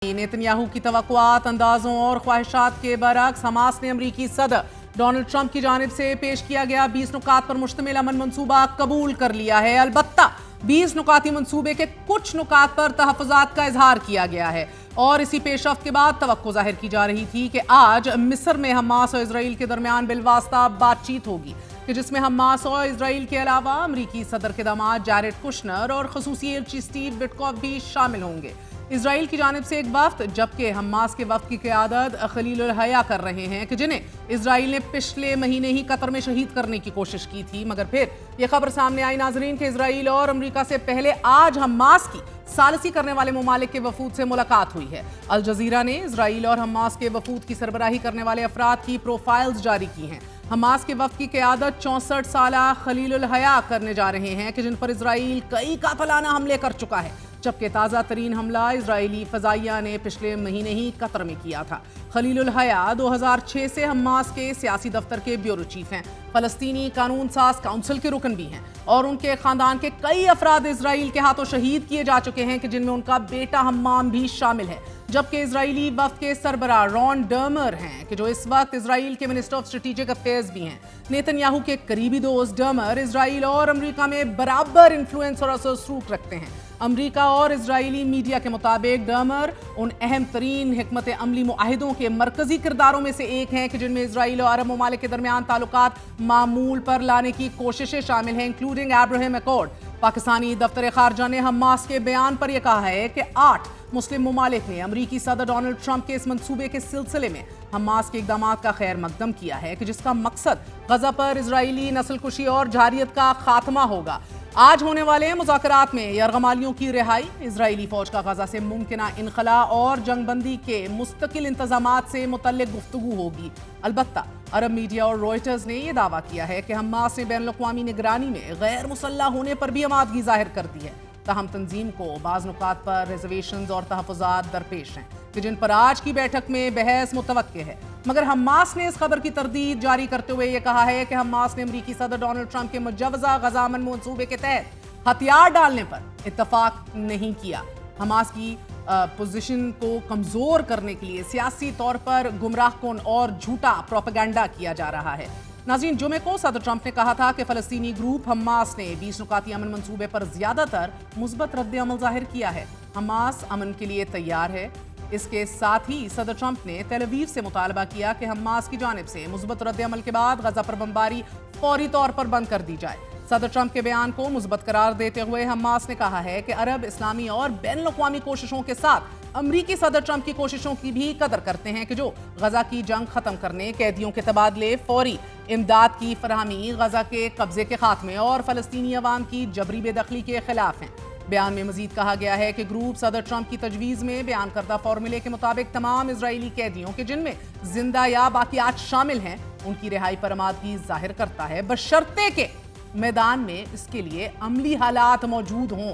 Netanyahu की तवक्कुआत, अंदाजों और ख्वाहिशात के बरक्स हमास ने अमरीकी सदर डोनाल्ड ट्रंप की जानिब से पेश किया गया 20 नुकात पर मुश्तमिल अमन मंसूबा कबूल कर लिया है। अलबत्ता 20 नुकाती मंसूबे के कुछ नुकात पर तहफ़्फ़ुज़ात का इजहार किया गया है और इसी पेशरफ्त के बाद तवक्को जाहिर की जा रही थी कि आज मिस्र में हमास और इजराइल के दरमियान बिलवास्ता बातचीत होगी कि जिसमें हमास और इजराइल के अलावा अमरीकी सदर के दामाद जैरेड कुशनर और खसूसी एलची स्टीव विटकॉफ भी शामिल होंगे। इजराइल की जानिब से एक वफ्द जबकि हमास के वफ्द की क़यादत खलीलुल हया कर रहे हैं कि जिन्हें इजराइल ने पिछले महीने ही कतर में शहीद करने की कोशिश की थी, मगर फिर यह खबर सामने आई नाजरीन कि इजराइल और अमरीका से पहले आज हमास की सालसी करने वाले मुमालिक के वफूद से मुलाकात हुई है। अल जजीरा ने इजराइल और हमास के वफूद की सरबराही करने वाले अफराद की प्रोफाइल्स जारी की हैं। हमास के वफ्द की क़यादत 64 साला खलीलुल हया करने जा रहे हैं कि जिन पर इजराइल कई कातलाना हमले कर चुका है, जबकि ताज़ा तरीन हमला इजरायली फ़ज़ाइया ने पिछले महीने ही कतर में किया था। खलीलुल हया 2006 से हमास के सियासी दफ्तर के ब्यूरो चीफ हैं, फ़लस्तीनी कानून साज काउंसिल के रुकन भी हैं और उनके ख़ानदान के कई अफराद इजराइल के हाथों शहीद किए जा चुके हैं कि जिनमें उनका बेटा हम्माम भी शामिल है। जबकि इजरायली वफ्द के सरबराह रॉन डर्मर हैं कि जो इस वक्त इजराइल के मिनिस्टर ऑफ स्ट्रेटेजिक अफेयर्स भी हैं। नेतन्याहू के करीबी दोस्त डर्मर इजराइल और अमरीका में बराबर इन्फ्लुएंस और असरसूख रखते हैं। अमरीका और इजरायली मीडिया के मुताबिक डर्मर उन अहम तरीन हिकमत अमली मुआहिदों के मरकजी किरदारों में से एक हैं कि जिनमें इजराइल और अरब ममालिक के दरमियान ताल्लुकात मामूल पर लाने की कोशिशें शामिल हैं, इंक्लूडिंग अब्राहम अकॉर्ड। पाकिस्तानी दफ्तर खारजा ने हमास के बयान पर यह कहा है कि 8 मुस्लिम ममालिक ने अमरीकी सदर डोनाल्ड ट्रंप के इस मंसूबे के सिलसिले में हमास के इक़दाम का खैर मकदम किया है कि जिसका मकसद गजा पर इजरायली नस्लकुशी और जारियत का खात्मा होगा। आज होने वाले मुज़ाकरात में यरगमालियों की रिहाई, इजरायली फौज का गजा से मुमकिना इनखला और जंगबंदी के मुस्तकिल इंतजामात से मुतल्लिक गुफ्तगू होगी। अलबत्ता अरब मीडिया और रॉयटर्स ने यह दावा किया है कि हमास ने बैनुल-अक़वामी निगरानी में गैर मुसल्लह होने पर भी आमादगी जाहिर कर दी है। ताहम तंजीम को बाज़ नुकात पर रिजर्वेशंस और तहफ़्फ़ुज़ात दरपेश हैं कि जिन पर आज की बैठक में बहस मुतवक्के है, मगर हमास ने इस खबर की तरदीद जारी करते हुए यह कहा है कि हमास ने अमरीकी सदर डोनाल्ड ट्रंप के मुजव्वज़ा गजा अमन मंसूबे के तहत हथियार डालने पर इत्तफाक नहीं किया। हमास की पोजीशन को कमज़ोर करने के लिए सियासी तौर पर गुमराहकुन और झूठा प्रोपेगेंडा किया जा रहा है। नाज़रीन, जुमे को सदर ट्रंप ने कहा था कि फ़लस्तीनी ग्रुप हमास ने 20 नुकाती अमन मंसूबे पर ज़्यादातर मुस्बत रद्द अमल जाहिर किया है। हमास अमन के लिए तैयार है। इसके साथ ही सदर ट्रंप ने तेल अवीव से मुतालबा किया कि हमास की जानिब से मुस्बत रद्द अमल के बाद गजा पर बमबारी फौरी तौर पर बंद कर दी जाए। सदर ट्रंप के बयान को मुस्बत करार देते हुए हमास ने कहा है कि अरब, इस्लामी और बैनुल-अक़वामी कोशिशों के साथ अमरीकी सदर ट्रंप की कोशिशों की भी कदर करते हैं कि जो गजा की जंग खत्म करने, कैदियों के तबादले, फौरी इमदाद की फरहमी, गजा के कब्जे के खात्मे और फ़लस्तीनी अवाम की जबरी बेदखली के खिलाफ हैं। बयान में मजीद कहा गया है कि ग्रुप सदर ट्रंप की तजवीज़ में बयान करदा फॉर्मूले के मुताबिक तमाम इजरायली कैदियों के जिनमें जिंदा या बाकियात शामिल हैं उनकी रिहाई पर आमादगी जाहिर करता है, बशर्ते के मैदान में इसके लिए अमली हालात मौजूद हों,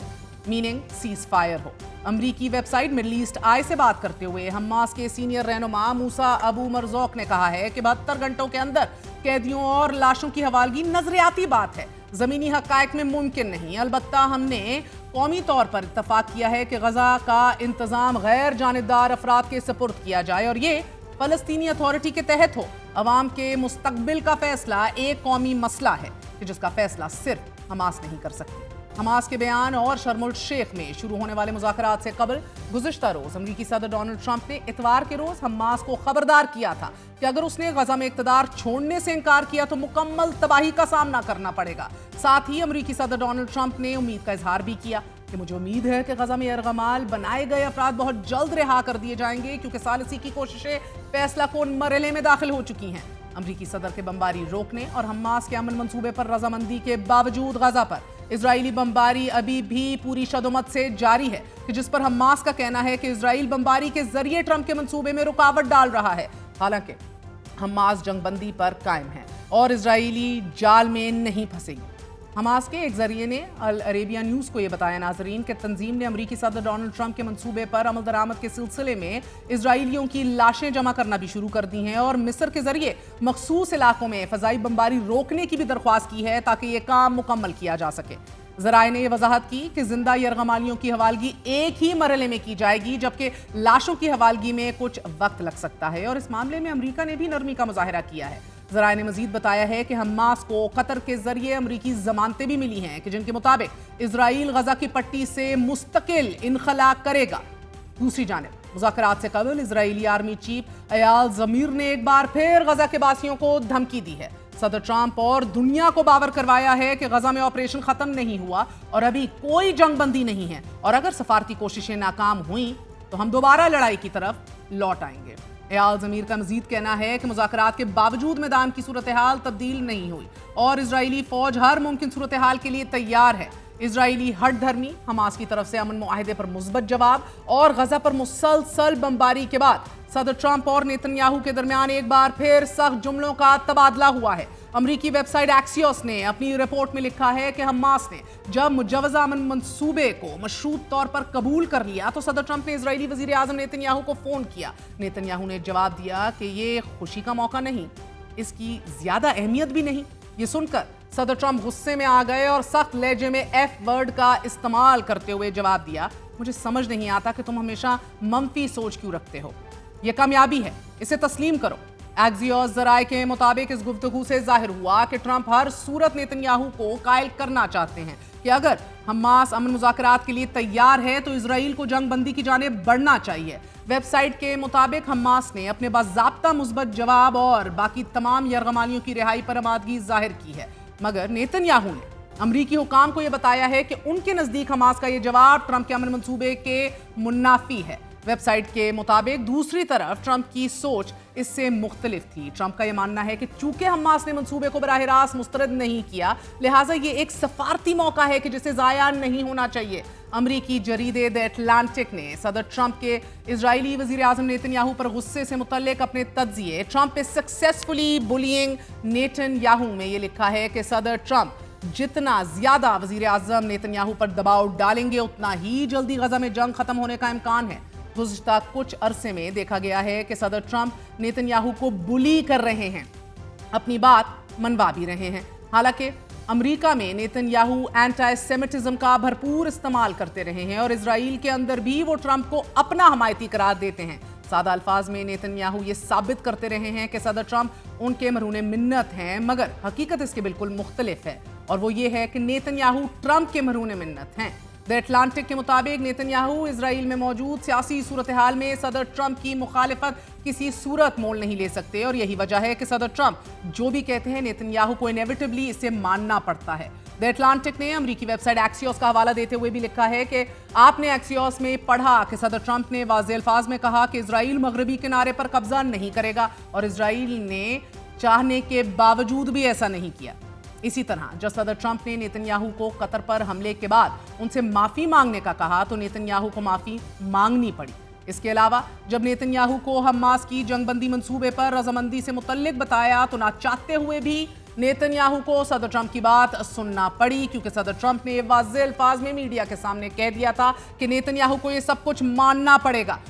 मीनिंग सीज फायर हो। अमरीकी वेबसाइट मिडल ईस्ट आई से बात करते हुए हमास के सीनियर रहनुमा मूसा अबू मरज़ूक ने कहा है कि 72 घंटों के अंदर कैदियों और लाशों की हवालगी नजरियाती बात है, ज़मीनी हक़ाइक़ में मुमकिन नहीं। अलबत्ता हमने कौमी तौर पर इत्तफाक किया है कि गजा का इंतज़ाम गैर जानिबदार अफराद के सपुर्द किया जाए और ये फ़लस्तीनी अथॉरिटी के तहत हो। अवाम के मुस्तकबिल का फैसला एक कौमी मसला है कि जिसका फैसला सिर्फ हमास नहीं कर सकती। हमास के बयान और शर्मुल शेख में शुरू होने वाले मुज़ाकरात से कबल गुज़िश्ता रोज़ अमरीकी सदर डोनाल्ड ट्रंप ने इतवार के रोज़ हमास को खबरदार किया था कि अगर उसने गजा में इक़्तिदार छोड़ने से इनकार किया तो मुकम्मल तबाही का सामना करना पड़ेगा। साथ ही अमरीकी सदर डोनाल्ड ट्रंप ने उम्मीद का इजहार भी किया कि मुझे उम्मीद है कि गजा में यरगमाल बनाए गए अफराद बहुत जल्द रिहा कर दिए जाएंगे क्योंकि सालसी की कोशिशें फैसला कुन मरहले में दाखिल हो चुकी हैं। अमरीकी सदर के बमबारी रोकने और हमास के अमन मंसूबे पर रजामंदी के बावजूद गजा पर इजरायली बमबारी अभी भी पूरी शदोमत से जारी है कि जिस पर हमास का कहना है कि इजराइल बमबारी के जरिए ट्रंप के मंसूबे में रुकावट डाल रहा है। हालांकि हमास जंगबंदी पर कायम है और इजरायली जाल में नहीं फंसेगी। हमास के एक जरिए ने अल अरेबिया न्यूज़ को यह बताया नाजरीन कि तंजीम ने अमरीकी सदर डोनाल्ड ट्रंप के मंसूबे पर अमल दरामद के सिलसिले में इजरायलियों की लाशें जमा करना भी शुरू कर दी हैं और मिस्र के जरिए मखसूस इलाकों में फ़ज़ाई बमबारी रोकने की भी दरख्वास्त की है ताकि ये काम मुकम्मल किया जा सके। ज़राए ने यह वजाहत की कि जिंदा यरगमालियों की हवालगी एक ही मरहले में की जाएगी, जबकि लाशों की हवालगी में कुछ वक्त लग सकता है। और इस मामले में अमेरिका ने भी नरमी का मुजाहरा किया है। ज़राए ने मजीद बताया है कि हमास को कतर के जरिए अमरीकी जमानतें भी मिली हैं कि जिनके मुताबिक इजराइल गजा की पट्टी से मुस्तकिल इनखला करेगा। दूसरी जानिब मुज़ाकरात से कबल इजरायली आर्मी चीफ एयाल ज़मीर ने एक बार फिर गजा के बासियों को धमकी दी है। सदर ट्रंप और दुनिया को बावर करवाया है कि गजा में ऑपरेशन खत्म नहीं हुआ और अभी कोई जंगबंदी नहीं है, और अगर सफारती कोशिशें नाकाम हुई तो हम दोबारा लड़ाई की तरफ लौट आएंगे। एयाल ज़मीर का मजीद कहना है कि मुज़ाकरात के बावजूद मैदान की सूरत हाल तब्दील नहीं हुई और इजरायली फौज हर मुमकिन सूरत हाल के लिए तैयार है। इजरायली हट धर्मी हमास की तरफ से अमन मुआहिदे पर मुस्बत जवाब और गजा पर मुसलसल बमबारी के बाद सदर ट्रंप और नेतन्याहू के दरमियान एक बार फिर सख्त जुमलों का तबादला हुआ है। अमरीकी वेबसाइट एक्सियोस ने अपनी रिपोर्ट में लिखा है कि हमास ने जब मुजवजा अमन मंसूबे को मशरूत तौर पर कबूल कर लिया तो सदर ट्रंप ने इजरायली वजीर आजम नेतन्याहू को फोन किया। नेतन्याहू ने जवाब दिया कि ये खुशी का मौका नहीं, इसकी ज्यादा अहमियत भी नहीं। ये सुनकर सदर ट्रंप गुस्से में आ गए और सख्त लहजे में एफ वर्ड का इस्तेमाल करते हुए जवाब दिया, मुझे समझ नहीं आता कि तुम हमेशा मंफी सोच क्यों रखते हो। यह कामयाबी है, इसे तस्लीम करो। एक्सियोस ज़राए के मुताबिक इस गुफ्तगू से जाहिर हुआ कि ट्रंप हर सूरत नेतन्याहू को कायल करना चाहते हैं कि अगर हमास अमन मुज़ाकरात के लिए तैयार है तो इजराइल को जंग बंदी की जानिब बढ़ना चाहिए। वेबसाइट के मुताबिक हमास ने अपने बाज़ाब्ता मुस्बत जवाब और बाकी तमाम यरगमालियों की रिहाई पर आमादगी जाहिर की है, मगर नेतन्याहू ने अमरीकी हुकाम को यह बताया है कि उनके नज़दीक हमास का यह जवाब ट्रंप के अमन मंसूबे के मुनाफी है। वेबसाइट के मुताबिक दूसरी तरफ ट्रंप की सोच इससे मुख्तलिफ थी। ट्रंप का यह मानना है कि चूंकि हमास ने मंसूबे को बराह रास्त मुस्तरद नहीं किया, लिहाजा ये एक सफारती मौका है कि जिसे ज़ाया नहीं होना चाहिए। अमरीकी जरीदे द एटलांटिक ने सदर ट्रंप के इजरायली वजीर आजम नेतन्याहू पर गुस्से से मुतल्लिक अपने तज्जिए Trump is successfully bullying Netanyahu में यह लिखा है कि सदर ट्रंप जितना ज्यादा वजीर आजम नेतन्याहू पर दबाव डालेंगे उतना ही जल्दी गजा में जंग खत्म होने का इम्कान है। गुज़िश्ता कुछ अरसे में देखा गया है कि सदर ट्रंप नेतन्याहू को बुली कर रहे हैं, अपनी बात मनवा भी रहे हैं। हालांकि अमेरिका में नेतन्याहू एंटी सेमिटिज्म का भरपूर इस्तेमाल करते रहे हैं और इजराइल के अंदर भी वो ट्रंप को अपना हमायती करार देते हैं। सादा अल्फाज में नेतन्याहू ये साबित करते रहे हैं कि सदर ट्रंप उनके मरहून मिन्नत हैं, मगर हकीकत इसके बिल्कुल मुख्तलिफ है और वो ये है कि नेतन्याहू ट्रंप के मरहून मिन्नत हैं। द एटलांटिक के मुताबिक नेतन्याहू इजराइल में मौजूद सियासी सूरत हाल में सदर ट्रंप की मुखालिफत किसी सूरत मोल नहीं ले सकते और यही वजह है कि सदर ट्रंप जो भी कहते हैं नेतन्याहू को इनेविटेबली इसे मानना पड़ता है। द एटलांटिक ने अमरीकी वेबसाइट एक्सियोस का हवाला देते हुए भी लिखा है कि आपने एक्सियोस में पढ़ा कि सदर ट्रंप ने वाज़े अल्फाज में कहा कि इजराइल मगरबी किनारे पर कब्जा नहीं करेगा और इजराइल ने चाहने के बावजूद भी ऐसा नहीं किया। इसी तरह जब सदर ट्रंप ने नेतन्याहू को कतर पर हमले के बाद उनसे माफी मांगने का कहा तो नेतन्याहू को माफी मांगनी पड़ी। इसके अलावा जब नेतन्याहू को हमास की जंगबंदी मंसूबे पर रजामंदी से मुतल्लिक बताया तो ना चाहते हुए भी नेतन्याहू को सदर ट्रंप की बात सुनना पड़ी, क्योंकि सदर ट्रंप ने वाज़े अल्फाज में मीडिया के सामने कह दिया था कि नेतन्याहू को यह सब कुछ मानना पड़ेगा।